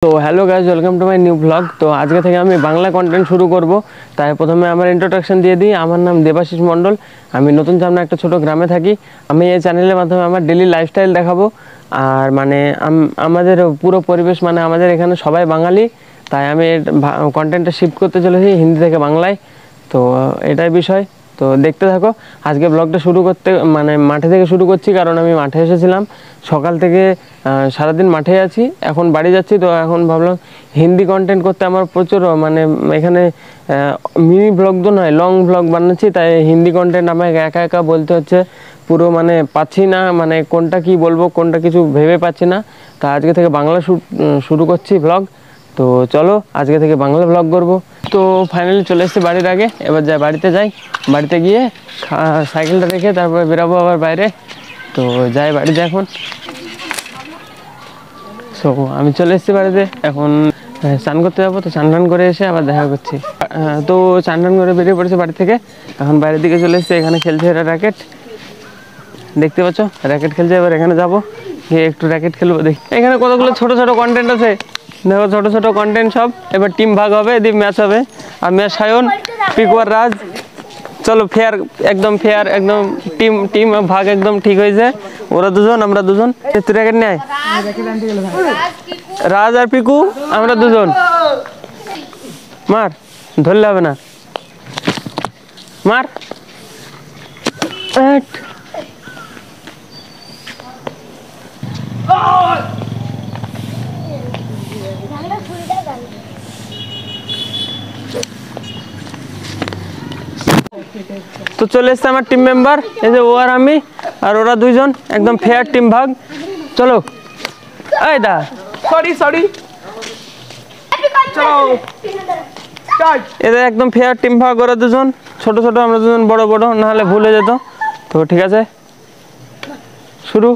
তো hello guys, welcome to my new blog. তো আজকে থেকে আমি বাংলা কন্টেন্ট শুরু করব। তাই প্রথমে আমার ইন্ট্রোডাকশন দিয়ে দিই। আমার নাম দেবাশিস মণ্ডল। আমি নতুন সামনে একটা ছোট গ্রামে থাকি। আমি এই চ্যানেলের মাধ্যমে আমার ডেলি লাইফস্টাইল দেখাবো। আর মানে আমাদের পুরো পরিবেশ, মানে আমাদের এখানে সবাই বাঙালি, তাই আমি কন্টেন্টটা শিফট করতে চলেছি হিন্দি থেকে বাংলায়। তো এটাই বিষয়। তো দেখতে থাকো। আজকে ব্লগটা শুরু করতে মানে মাঠে থেকে শুরু করছি, কারণ আমি মাঠে এসেছিলাম সকাল থেকে। সারাদিন মাঠে আছি, এখন বাড়ি যাচ্ছি। তো এখন ভাবলাম হিন্দি কন্টেন্ট করতে আমার প্রচুর মানে এখানে মিনি ব্লগ তো নয়, লং ব্লগ বানাচ্ছি। তাই হিন্দি কন্টেন্ট আমাকে একা একা বলতে হচ্ছে, পুরো মানে পাচ্ছি না, মানে কোনটা কি বলবো কোনটা কিছু ভেবে পাচ্ছি না। তা আজকে থেকে বাংলা শুরু করছি ব্লগ। তো চলো আজকে থেকে বাংলা ব্লগ করব। তো ফাইনালি চলে এসেছি বাড়ির আগে। এবার বাড়িতে যাই, বাড়িতে গিয়ে সাইকেলটা রেখে তারপরে বেরাবো আবার বাইরে। তো যাই বাড়িতে এখন। সো আমি চলে এসেছি বাড়িতে, এখন স্নান করতে যাবো। তো স্নান করে এসে আবার দেখা করছি। তো স্নান করে বেরিয়ে পড়েছে বাড়ি থেকে, এখন বাইরের দিকে চলে এসেছি। এখানে খেলছে এরা র্যাকেট, দেখতে পাচ্ছ র্যাকেট খেলছে। এবার এখানে যাবো, গিয়ে একটু র্যাকেট খেলবো। দেখি এখানে কতগুলো ছোট ছোট কন্টেন্ট আছে, দেখো ছোট ছোট কন্টেন্ট সব। এবার টিম ভাগ হবে, এদিকে ম্যাচ হবে। আর ম্যাচ সায়ন, পিকু আর রাজ। চলো ফেয়ার, একদম ফেয়ার, একদম টিম টিম ভাগ একদম ঠিক হয়েছে। ওরা দুজন, আমরা দুজন। তুই র্যাকেট নেয়, রাজ আর পিকু, আমরা দুজন। মার, ধরলে হবে না, মার। তো চলে এসছে আমার টিম মেম্বার, এই যে ও আর আমি, আর ওরা দুইজন। একদম ফেয়ার টিম ভাগ। চলো এই দা, সরি চলো। এদের একদম ফেয়ার টিম ভাগ, ওরা দুজন ছোট ছোট, আমরা দুজন বড় বড়, নাহলে ভুলে যেত। তো ঠিক আছে, শুরু।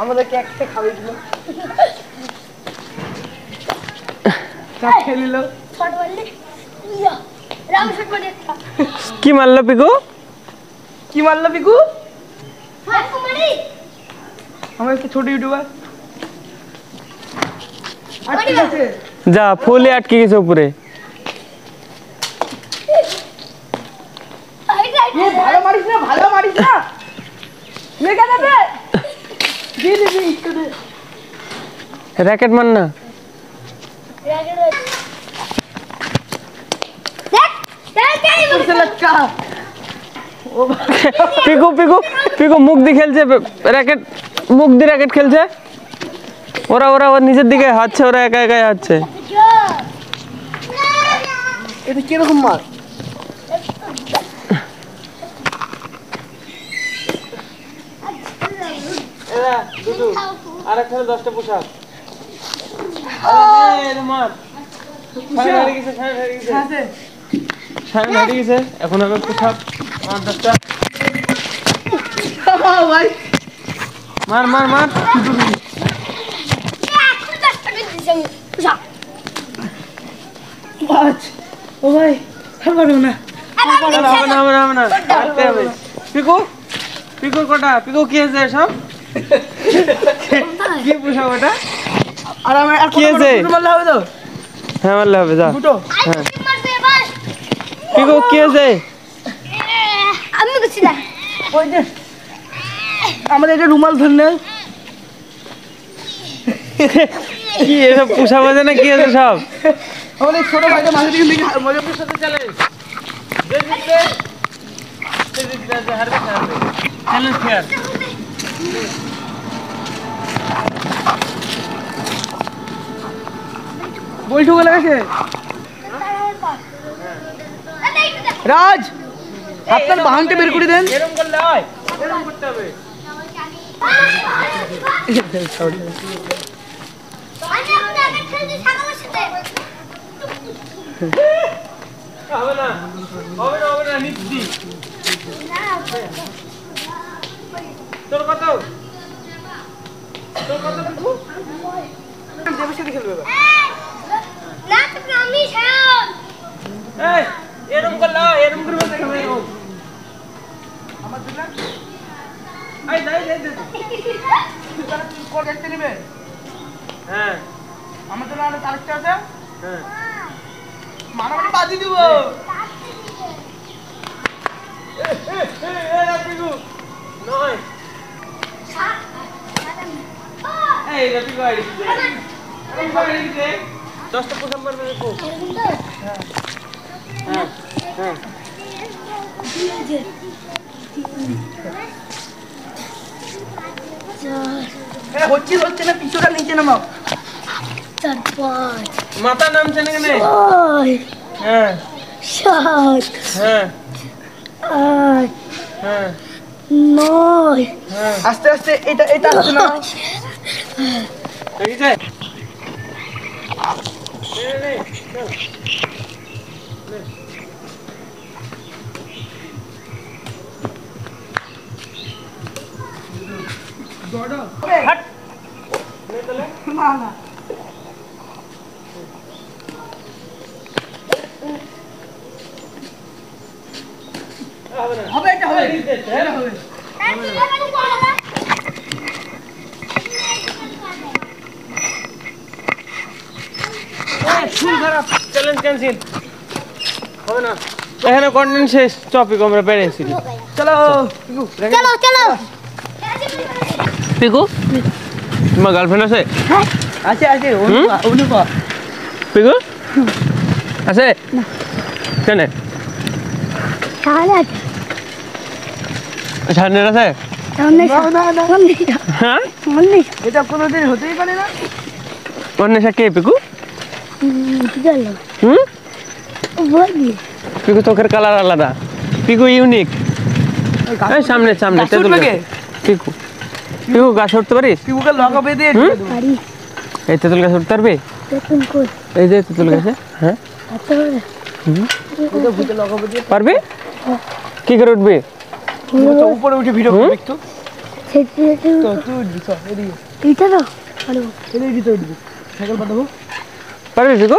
আমাদেরকে একটা খাওয়াই দিল, খেলিল। কি মারলো পিকু, কি মারলো পিকু? আমার একটা ছোট ইউটিউবার যা ফুলে আটকে গেছে উপরে। ভালো মারিস না, ভালো মারিস না, র্যাকেট মার না। পিকু পিকু পিকু মুখ দিয়ে খেলছে র্যাকেট, মুখ দিয়ে র্যাকেট খেলছে। ওরা ওরা ওর নিজের দিকে হাঁটছে, ওরা একা একাই হাঁটছে। এটা কিরকম মার? আর একটা 10টা পোশাক মার। এখন হবে পোশাক, আমার 10টা। মার মার মার। ও ভাই পারবো না, পিকু পিকু কটা? পিকু কি আছে সব? কি পোশাক ওটা? আর আমার কি আছে? মারলে হবে তো? হ্যাঁ মারলে হবে, যা। হ্যাঁ পিকু কি আছে? আমি কিছু না, ওই যে আমাদের এটা রুমাল ধরলে কি এসব পোশাক আছে না কি আছে সব? আমাদের ছোট ভাইটা মাঝে দিকে মজার সাথে চলে। বৈঠক লাগাছে রাজ, আপনার বাহানটা বের করে দেন। এরকম করলে হয়, এরকম করতে হবে। হবে না, হবে না, হবে না, নিচ্ছি। তোর কত, তোর কত পিকু? দেবের সাথে খেলবে এবার। না তুমি আমি ছাড়। এই এরকম করলে হয়, এরকম করবে দেখবে। আমার দিলা এই যাই যাই দে। তুই কোন দেখতে নেবে? হ্যাঁ আমার জন্য আরো আরেকটা আছে। হ্যাঁ মারামারি বাজি দিব। নয় এই রবি গাড়ি 10টা প্রথম বার দেখো। হ্যাঁ হ্যাঁ হচ্ছে না, পিছুটা নিচে নামাও। মাথা নামছে না কেন? হ্যাঁ হ্যাঁ হ্যাঁ হ্যাঁ আস্তে আস্তে, এটা এটা আসছে না। দেখিছে? নে চল। হাট। না না হবে, এটা হবে, এটা হবে। ফুল খারাপ, চ্যালেঞ্জ ক্যান্সেল হবে না। এখানে কন্টেন্ট শেষ, টপিক আমরা পেরেছি। চলো চলো চলো পিকু তোমার গার্লফ্রেন্ড আছে? আছে আছে, অনুপা। পিকু আছে কেন? তাহলে আছে ছাড়নের আছে? না না, হ্যাঁ এটা কোনোদিন হতেই পারে না। অন্বেষা কে পিকু? চলো হুম বলি পিকু চোখের কালার আলাদা, পিকু ইউনিক। এই সামনে সামনে গাছ তেঁতুল উঠবে গাছ। কে? পিকু পিকু গাছ উঠতে পারিস? পিকুকে লগাবে দিয়ে পারি এই তেঁতুল গাছ উঠতে পারবি? দেখুন কই এই যে তেঁতুল গাছে, হ্যাঁ এত বড় ভূতে লগাবে দিয়ে পারবি? কি করে উঠবি? উপরে উঠে ভিডিও করবি একটু। সেটি তো তুই উঠবি, চল এদিকে, এটা তো ভালো এদিকে উঠবি। সাইকেল পাঠাবো, পারবি পিকু?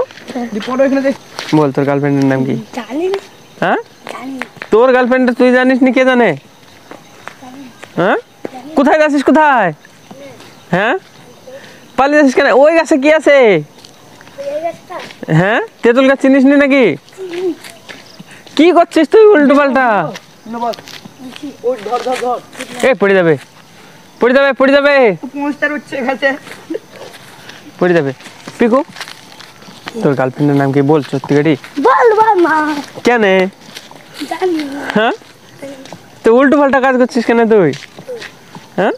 দি পরে এখানে দেখ। বল তোর গার্লফ্রেন্ডের নাম কি? জানি না হ্যাঁ জানি না তোর গার্লফ্রেন্ড তুই জানিস নি, কে জানে? হ্যাঁ কোথায় যাচ্ছিস, কোথায়? হ্যাঁ পালিয়ে যাচ্ছিস কেন? ওই গাছে কি আছে? এই গাছটা হ্যাঁ তেঁতুল গাছ চিনিস নি নাকি? কি করছিস তুই উল্টো পাল্টা? বল, ওই ধর ধর ধর। এ পড়ে যাবে, পড়ে যাবে, পড়ে যাবে, পৌঁছতে উঠছে গেছে। পড়ে যাবে। পিকু তোর গার্লফ্রেন্ডের নাম কি বল সত্যি গাড়ি? বল বল মা কেন? জানি না হ্যাঁ তো উল্টো পাল্টা কাজ করছিস কেন তুই? হ্যাঁ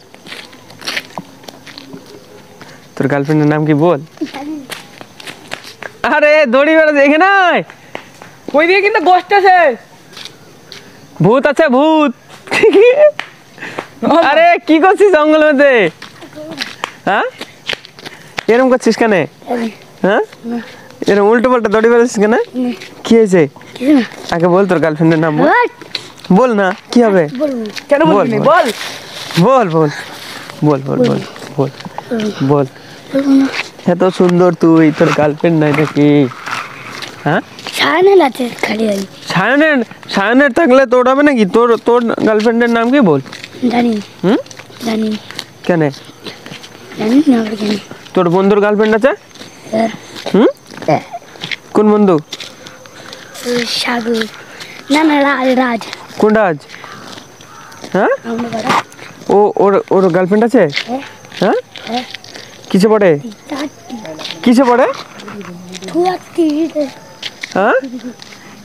তোর গার্লফ্রেন্ডের নাম কি বল? জানি না আরে দড়ি বেড়া দেখে নাই, ওই দিকে কিন্তু গোষ্ঠ আছে। ভূত আছে ভূত। আরে কি করছিস জঙ্গলের মধ্যে? হ্যাঁ এরকম করছিস কেন? হ্যাঁ এরকম উল্টো পাল্টা দড়ি বেড়াচ্ছিস কেন? কি হয়েছে? কিছু না আগে বল তোর গার্লফ্রেন্ডের নাম বল। What? বল না কি হবে? বলবো কেন বলবি না? বল। বল বল বল বল বল বল বল। বলবো না এত সুন্দর তুই, তোর গার্লফ্রেন্ড নাই নাকি? হ্যাঁ চ্যানেল আছে খালি ওই সায়নের, সায়নের থাকলে তোর হবে নাকি? তোর তোর গার্লফ্রেন্ডের নাম কি বল? জানি না হুম জানি না কেন? জানি না আবার জানি তোর বন্ধুর গার্লফ্রেন্ড আছে? হ্যাঁ হুম কোন বন্ধু? সাগু না না রাজ রাজ কোন রাজ? হ্যাঁ আমরা বড় ও ওর ওর গার্লফ্রেন্ড আছে? হ্যাঁ হ্যাঁ হ্যাঁ কিসে পড়ে? চারটি কিসে পড়ে? থুয়াতি হ্যাঁ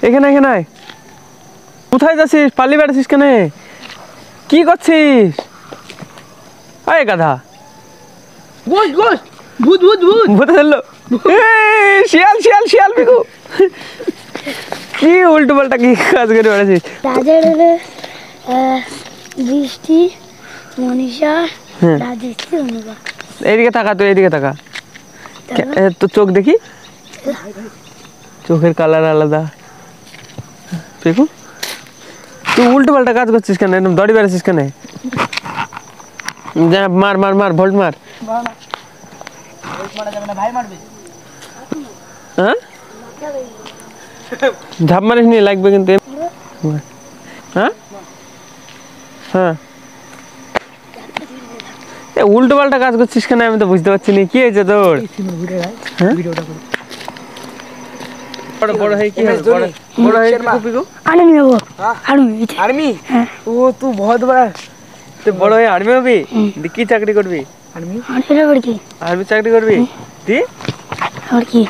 এখানে এখানে আয়। কোথায় যাচ্ছিস? পালিয়ে বেড়াচ্ছিস কেন? কি করছিস? আয় গাধা, গোষ্ঠ গোষ্ঠ, ভূত ভূত ভূত। ভূতে ধরলো। শিয়াল শিয়াল শিয়াল পিকু, কি উল্টো পাল্টা কি কাজ করে বেড়াচ্ছিস? রাজের হলে বৃষ্টি মনীষা হ্যাঁ। রাজেশ্রী অনুভব এইদিকে তাকা, তুই এইদিকে তাকা। তো চোখ দেখি, চোখের কালার আলাদা। পিকু তুই উল্টো পাল্টা কাজ করছিস কেন? এরকম দড়ি বেড়াচ্ছিস কেন? যা মার মার মার, ভোল্ট মার। মারা যাবে না, ভাই মারবে। হ্যাঁ ঝাপ মারিস নি, লাগবে কিন্তু। হ্যাঁ হ্যাঁ উল্টো পাল্টা কাজ করছিস কেন আমি তো বুঝতে পারছি না কি হয়েছে তোর হ্যাঁ? বড় হয়ে কি হবে বড় হয়ে কি করবি গো? আর্মি হবো আর্মি आर्मी হ্যাঁ ओ तू बहुत बड़ा তুই বড় হয়ে আর্মি হবি কি চাকরি করবি आर्मी আর্মি কি আর্মি চাকরি করবি দিয়ে আর কি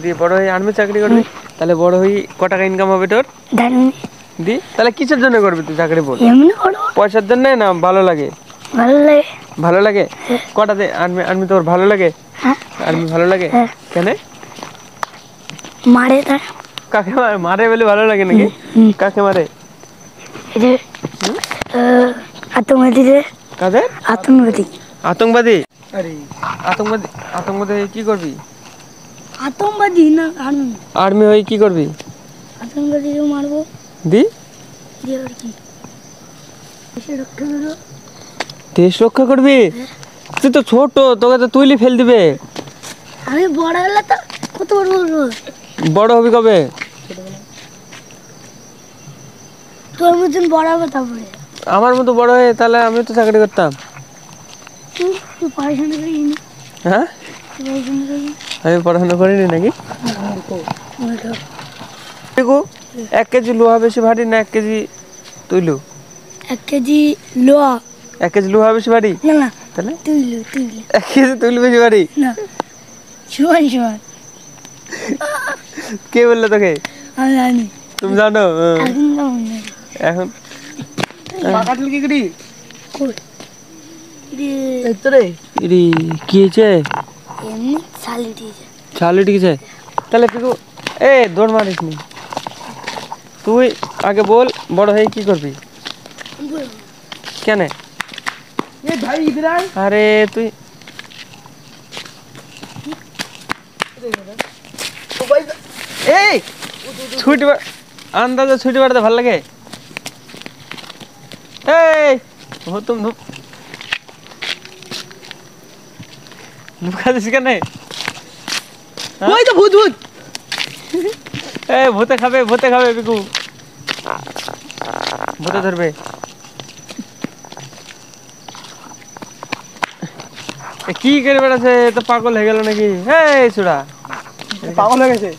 দিয়ে বড় হয়ে আর্মি চাকরি করবি তাহলে বড় হয়ে ক টাকা ইনকাম হবে তোর জানি দি তাহলে কিসের জন্য করবি তুই চাকরি বল এমনি করো পয়সার জন্য না ভালো লাগে ভালো লাগে ভালো লাগে কটাতে আর্মি আর্মি তোর ভালো লাগে হ্যাঁ আর্মি ভালো লাগে হ্যাঁ। কেন মারে তার কাকে মারে মারে বলে ভালো লাগে নাকি কাকে মারে এই যে আতঙ্কবাদীদের কাদের আতঙ্কবাদী আতঙ্কবাদী अरे আতঙ্কবাদী আতঙ্কবাদী হয়ে কি করবি আতঙ্কবাদী না আর্মি আর্মি হয়ে কি করবি আতঙ্কবাদীকে মারবো দি দিয়ে আর কি এসে রক্ষা করবো দেশ রক্ষা করবি তুই তো ছোট তোকে তো তুইলি ফেল দিবে আমি বড় হলে তো কত বড় বলবো বড় হবি কবে তোর মতন বড় হবে তারপরে আমার মতো বড় হয়ে তাহলে আমি তো চাকরি করতাম তুই পড়াশোনা করিনি হ্যাঁ তুই পড়াশোনা করিনি আমি পড়াশোনা করিনি নাকি দেখো 1 কেজি লোহা বেশি ভারী না 1 কেজি তুইলু 1 কেজি লোহা 1 কেজি লোহা বেশি ভারী না না তাহলে তুইলো 1 কেজি তুইলু বেশি ভারী না সমান সমান কে বললো তোকে আমি জানি তুমি জানো এখন কেমন নেই এখন काटल की गड़ी কই রে इतरे ইরি কি হয়েছে এমনি চালি দিয়েছে চালু ঠিকছে তাহলে পিকু এ দৌড় মারিস নি তুই আগে বল বড় হয়ে কি করবি কেন ये भाई इधर आ আরে তুই तो भाई এই ছুটি আন্দাজে ছুটি বাড়াতে ভালো লাগে এই ও তুমি লুকাছিস কেন वही तो भूत भूत এই ভূতে খাবে বিকু ভূতে ধরবে এ কি করে বেড়াচ্ছে তো পাগল হয়ে গেল নাকি এই ছোড়া पागल हो गए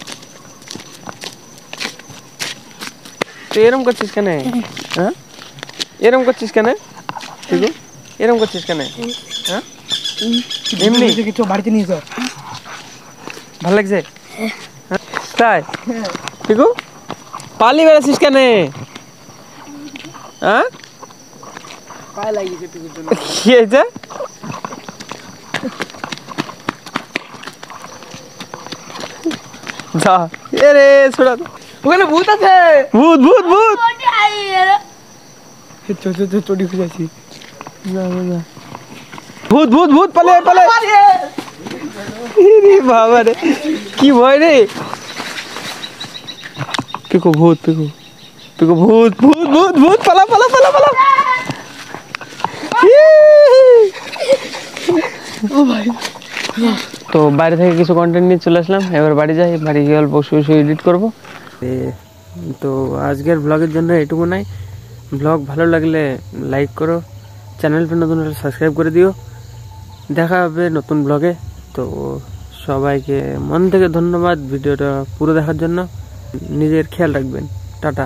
তুই এরম করছিস কেন হ্যাঁ এরম করছিস কেন বিকু এরম করছিস কেন হ্যাঁ এমনি थे কিছু বাড়িতে নিয়ে যাও ভালো লাগছে হ্যাঁ? তাই বিকু পালি বেড়াচ্ছিস কেন হ্যাঁ পায়ে লাগিয়েছে টুকুর জন্য কি হয়েছে যা এ রে ছোড়া ওখানে ভূত আছে ভূত ভূত ভূত ছোট ছোট চটি খুঁজেছি ভূত ভূত ভূত পালে পালে রে বাবা রে কি ভয় রে পিকো ভূত পিকো পিকো ভূত ভূত ভূত ভূত পালা পালা পালা পালা ও ভাই তো বাইরে থেকে কিছু কন্টেন্ট নিয়ে চলে আসলাম এবার বাড়ি যাই বাড়ি গিয়ে অল্প শুয়ে শুয়ে এডিট করবো তো আজকের ব্লগের জন্য এটুকু নাই ব্লগ ভালো লাগলে লাইক করো চ্যানেলটা নতুন হলে সাবস্ক্রাইব করে দিও দেখা হবে নতুন ব্লগে তো সবাইকে মন থেকে ধন্যবাদ ভিডিওটা পুরো দেখার জন্য নিজের খেয়াল রাখবেন টাটা।